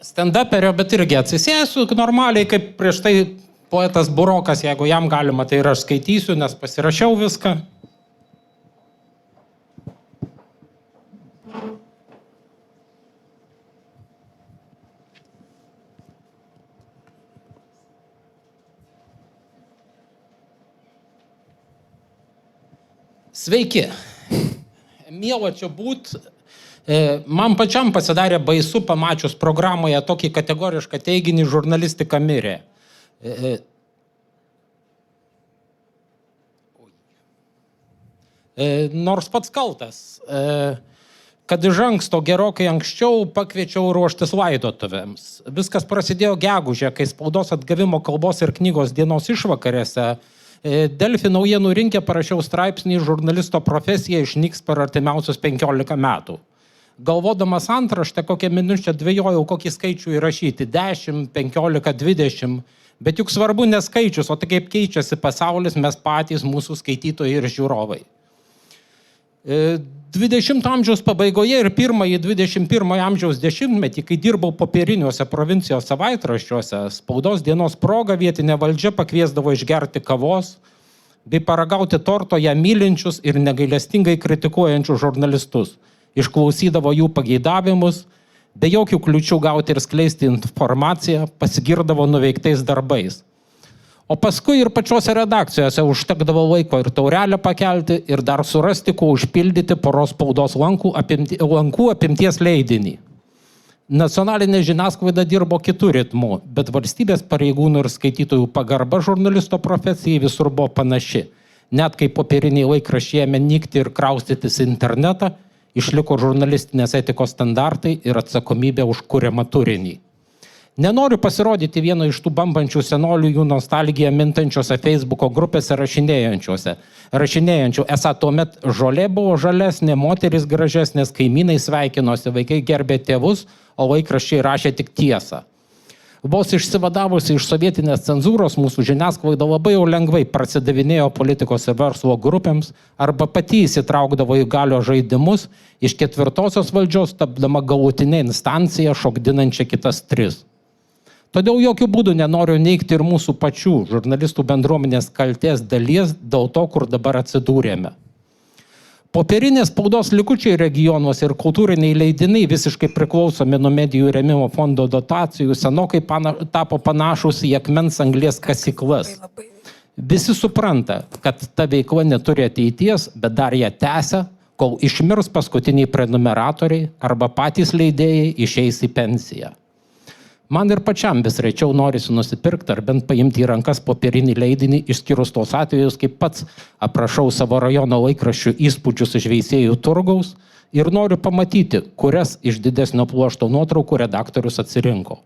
stand-uperio, bet irgi atsisėsiu normaliai, kaip prieš tai poetas Burokas, jeigu jam galima, tai ir aš skaitysiu, nes pasirašiau viską. Sveiki. Miela čia būt. Man pačiam pasidarė baisu pamačius programoje tokį kategorišką teiginį žurnalistika mirė. Nors pats kaltas, kad iš anksto gerokai anksčiau pakviečiau ruoštis laidotuvėms. Viskas prasidėjo gegužę, kai spaudos atgavimo kalbos ir knygos dienos išvakarėse Delfi naujienų rinkė parašiau straipsnį žurnalisto profesija išnyks per artimiausius 15 metų. Galvodamas antraštę, kokią minučią dvejojau, kokį skaičių įrašyti - 10, 15, 20, bet juk svarbu ne skaičius, o tai kaip keičiasi pasaulis, mes patys, mūsų skaitytojai ir žiūrovai. 20 amžiaus pabaigoje ir pirmąjį 21 amžiaus dešimtmetį, kai dirbau popieriniuose provincijos savaitraščiuose, spaudos dienos proga vietinė valdžia pakviesdavo išgerti kavos bei paragauti torto ją mylinčius ir negailestingai kritikuojančius žurnalistus. Išklausydavo jų pageidavimus, be jokių kliučių gauti ir skleisti informaciją, pasigirdavo nuveiktais darbais. O paskui ir pačiose redakcijose užtekdavo laiko ir taurelę pakelti ir dar surasti, kuo užpildyti poros spaudos lankų apimties leidinį. Nacionalinė žiniasklaida dirbo kitų ritmų, bet valstybės pareigūnų ir skaitytojų pagarba žurnalisto profesijai visur buvo panaši. Net kai popieriniai laikraščiai ėmė nykti ir kraustytis į internetą, išliko žurnalistinės etikos standartai ir atsakomybė už kuriamą turinį. Nenoriu pasirodyti vieno iš tų bambančių senolių jų nostalgiją mintančiose Facebooko grupėse rašinėjančių, esą tuomet žolė buvo žalesnė, moteris gražesnės, kaimynai sveikinosi, vaikai gerbė tėvus, o laikraščiai rašė tik tiesą. Vos išsivadavusi iš sovietinės cenzūros mūsų žiniasklaida labai jau lengvai prasidavinėjo politikos ir verslo grupėms arba pati įsitraukdavo į galios žaidimus, iš ketvirtosios valdžios tapdama galutinė instancija šokdinančia kitas tris. Todėl jokių būdų nenoriu neigti ir mūsų pačių žurnalistų bendruomenės kaltės dalies dėl to, kur dabar atsidūrėme. Popierinės spaudos likučiai regionuose ir kultūriniai leidiniai visiškai priklausomi nuo medijų rėmimo fondo dotacijų senokai tapo panašus į akmens anglies kasyklas. Visi supranta, kad ta veikla neturi ateities, bet dar ją tęsia, kol išmirs paskutiniai prenumeratoriai arba patys leidėjai išeis į pensiją. Man ir pačiam vis rečiau norisi nusipirkti ar bent paimti į rankas popierinį leidinį, išskyrus tos atvejus, kaip pats aprašau savo rajono laikraščių įspūdžius iš Veisiejų turgaus ir noriu pamatyti, kurias iš didesnio pluošto nuotraukų redaktorius atsirinko.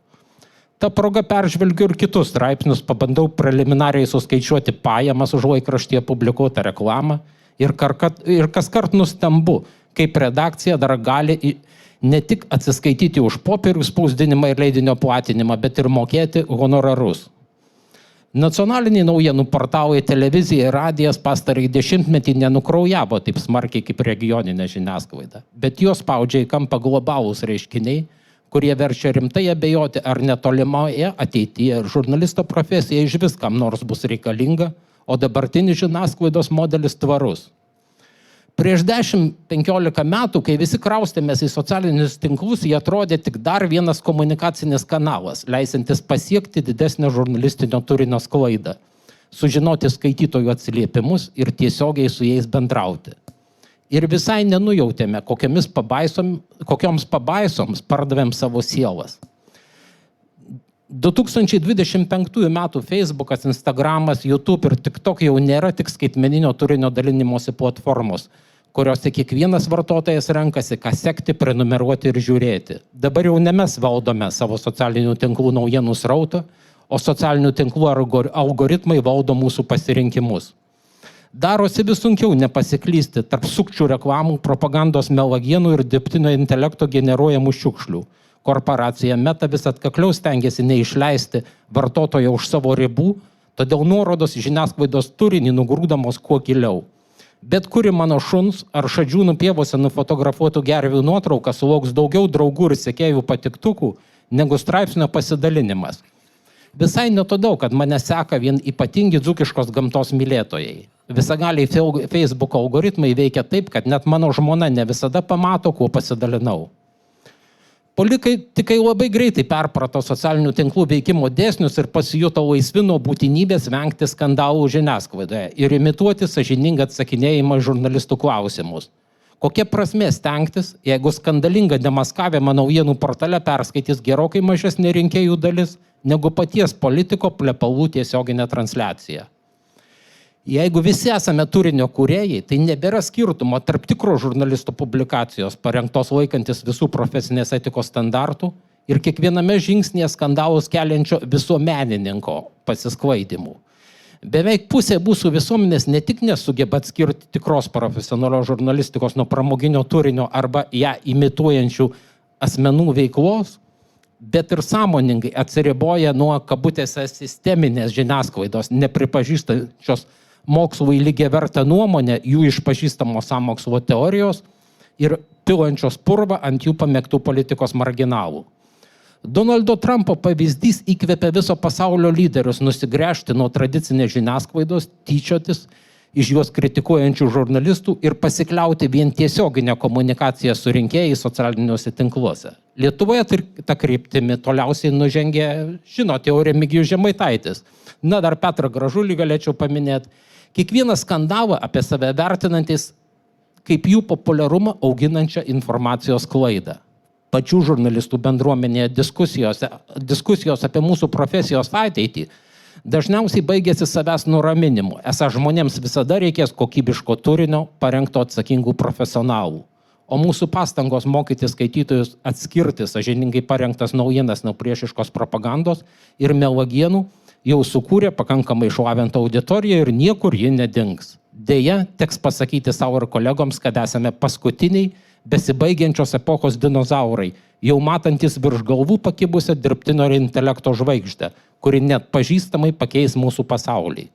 Ta proga peržvelgiu ir kitus straipsnius, pabandau preliminariai suskaičiuoti pajamas už laikraštyje publikuotą reklamą ir kaskart nustembu, kaip redakcija dar gali ne tik atsiskaityti už popierių spausdinimą ir leidinio platinimą, bet ir mokėti honorarus. Nacionaliniai naujienų portalai, televizija ir radijas pastarąjį dešimtmetį nenukraujavo taip smarkiai kaip regioninė žiniasklaida, bet jos spaudžia į kampą globalūs reiškiniai, kurie verčia rimtai abejoti, ar netolimoje ateityje žurnalisto profesija iš vis kam nors bus reikalinga, o dabartinis žiniasklaidos modelis tvarus. Prieš 10-15 metų, kai visi kraustėmės į socialinius tinklus, jie atrodė tik dar vienas komunikacinis kanalas, leisantis pasiekti didesnę žurnalistinio turinio sklaidą, sužinoti skaitytojų atsiliepimus ir tiesiogiai su jais bendrauti. Ir visai nenujautėme, kokioms pabaisoms pardavėm savo sielas. 2025 metų Facebookas, Instagramas, YouTube ir TikTok jau nėra tik skaitmeninio turinio dalinimosi platformos, kuriuose kiekvienas vartotojas renkasi, ką sekti, prenumeruoti ir žiūrėti. Dabar jau ne mes valdome savo socialinių tinklų naujienų srautą, o socialinių tinklų algoritmai valdo mūsų pasirinkimus. Darosi vis sunkiau nepasiklysti tarp sukčių reklamų, propagandos melagienų ir dirbtinio intelekto generuojamų šiukšlių. Korporacija Meta vis atkakliau stengiasi neišleisti vartotojo už savo ribų, todėl nuorodos į žiniasklaidos turinį nugrūdamos kuo giliau. Bet kuri mano šuns ar šadžiūnų pievose nufotografuotų gervių nuotrauką sulauks daugiau draugų ir sekėjų patiktukų, negu straipsnio pasidalinimas. Visai ne todėl, kad mane seka vien ypatingi dzūkiškos gamtos mylėtojai. Visagaliai Facebook algoritmai veikia taip, kad net mano žmona ne visada pamato, kuo pasidalinau. Politikai labai greitai perprato socialinių tinklų veikimo dėsnius ir pasijuto laisvi nuo būtinybės vengti skandalų žiniasklaidoje ir imituoti sąžiningą atsakinėjimą žurnalistų klausimus. Kokia prasmė stengtis, jeigu skandalingą demaskavimą naujienų portale perskaitys gerokai mažesnė rinkėjų dalis, negu paties politiko plepalų tiesioginė transliacija. Jeigu visi esame turinio kūrėjai, tai nebėra skirtumo tarp tikro žurnalisto publikacijos, parengtos laikantis visų profesinės etikos standartų, ir kiekviename žingsnėje skandalus keliančio visuomenininko pasisklaidimų. Beveik pusė mūsų visuomenės ne tik nesugeba atskirti tikros profesionalios žurnalistikos nuo pramoginio turinio arba ją imituojančių asmenų veiklos, bet ir sąmoningai atsiriboja nuo kabutėse sisteminės žiniasklaidos, nepripažįstančios mokslui lygiavertę nuomonę jų išpažįstamos sąmokslo teorijos ir pilančios purvą ant jų pamėgtų politikos marginalų. Donaldo Trumpo pavyzdys įkvėpė viso pasaulio lyderius nusigręžti nuo tradicinės žiniasklaidos, tyčiotis iš juos kritikuojančių žurnalistų ir pasikliauti vien tiesioginę komunikaciją su rinkėjais socialiniuose tinkluose. Lietuvoje ta kryptimi toliausiai nužengė, žinote, Remigijus Žemaitaitis. Na, dar Petrą Gražulį galėčiau paminėti. Kiekvieną skandalą apie save vertinantis kaip jų populiarumą auginančią informacijos klaidą. Pačių žurnalistų bendruomenėje diskusijos apie mūsų profesijos ateitį dažniausiai baigėsi savęs nuraminimu, esą žmonėms visada reikės kokybiško turinio, parengto atsakingų profesionalų. O mūsų pastangos mokyti skaitytojus atskirti sąžiningai parengtas naujienas nuo priešiškos propagandos ir melagienų jau sukūrė pakankamai išlavintą auditoriją ir niekur ji nedings. Deja, teks pasakyti savo ir kolegoms, kad esame paskutiniai besibaigiančios epochos dinozaurai, jau matantis virš galvų pakibusią dirbtinio intelekto žvaigždę, kuri net pažįstamai pakeis mūsų pasaulį.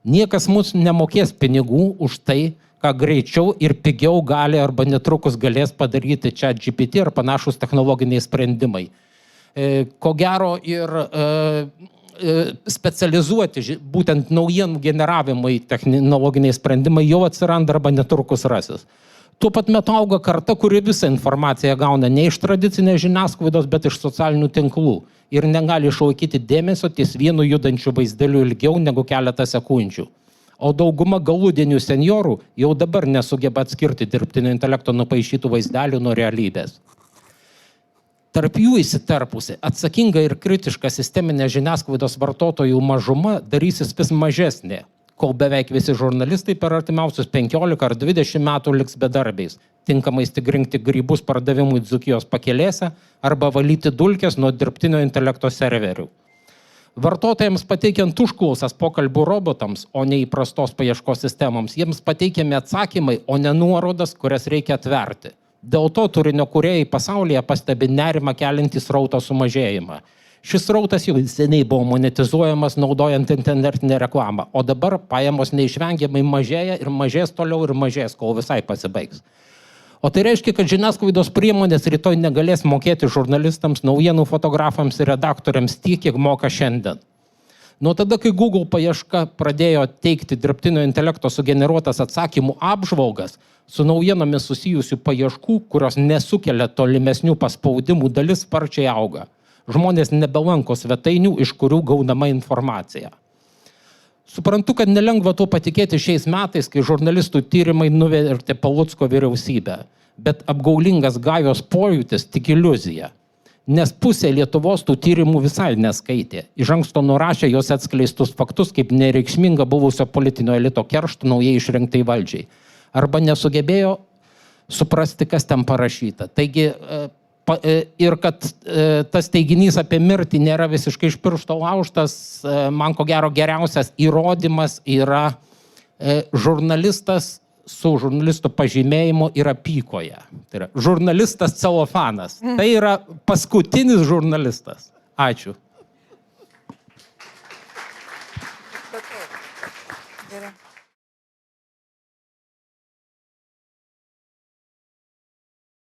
Niekas mūsų nemokės pinigų už tai, ką greičiau ir pigiau gali arba netrukus galės padaryti ChatGPT ar panašus technologiniai sprendimai. Ko gero ir specializuoti būtent naujienų generavimai technologiniai sprendimai jau atsiranda arba netrukus rasis. Tuo pat metu auga karta, kuri visą informaciją gauna ne iš tradicinės žiniasklaidos, bet iš socialinių tinklų ir negali išlaikyti dėmesio ties vienu judančiu vaizdeliu ilgiau negu keletą sekundžių. O dauguma galudienių senjorų jau dabar nesugeba atskirti dirbtinio intelekto nupaišytų vaizdelių nuo realybės. Tarp jų įsiterpusi, atsakinga ir kritiška sisteminė žiniasklaidos vartotojų mažuma darysis vis mažesnė, kol beveik visi žurnalistai per artimiausius 15 ar 20 metų liks bedarbiais, tinkamai rinkti grybus pardavimui Dzūkijos pakelėse arba valyti dulkes nuo dirbtinio intelekto serverių. Vartotojams pateikiant užklausas pokalbių robotams, o ne įprastos paieškos sistemoms, jiems pateikiami atsakymai, o ne nuorodas, kurias reikia atverti. Dėl to turinio kūrėjai pasaulyje pastebi nerimą keliantį srauto sumažėjimą. Šis srautas jau seniai buvo monetizuojamas naudojant internetinę reklamą, o dabar pajamos neišvengiamai mažėja ir mažės toliau ir mažės, kol visai pasibaigs. O tai reiškia, kad žiniasklaidos priemonės rytoj negalės mokėti žurnalistams, naujienų fotografams ir redaktoriams tiek, kiek moka šiandien. Nuo tada, kai Google paieška pradėjo teikti dirbtinio intelekto sugeneruotas atsakymų apžvalgas, su naujienomis susijusių paieškų, kurios nesukelia tolimesnių paspaudimų, dalis sparčiai auga. Žmonės nebelanko svetainių, iš kurių gaunama informacija. Suprantu, kad nelengva tuo patikėti šiais metais, kai žurnalistų tyrimai nuvertė Palucko vyriausybę, bet apgaulingas Gajos pojūtis tik iliuzija. Nes pusė Lietuvos tų tyrimų visai neskaitė. Iš anksto nurašė jos atskleistus faktus kaip nereikšminga buvusio politinio elito kerštų naujai išrinktai valdžiai. Arba nesugebėjo suprasti, kas ten parašyta. Taigi, ir kad tas teiginys apie mirtį nėra visiškai iš piršto laužtas, man ko gero geriausias įrodymas yra žurnalistas su žurnalisto pažymėjimu yra pykoje. Tai yra žurnalistas celofanas. Tai yra paskutinis žurnalistas. Ačiū.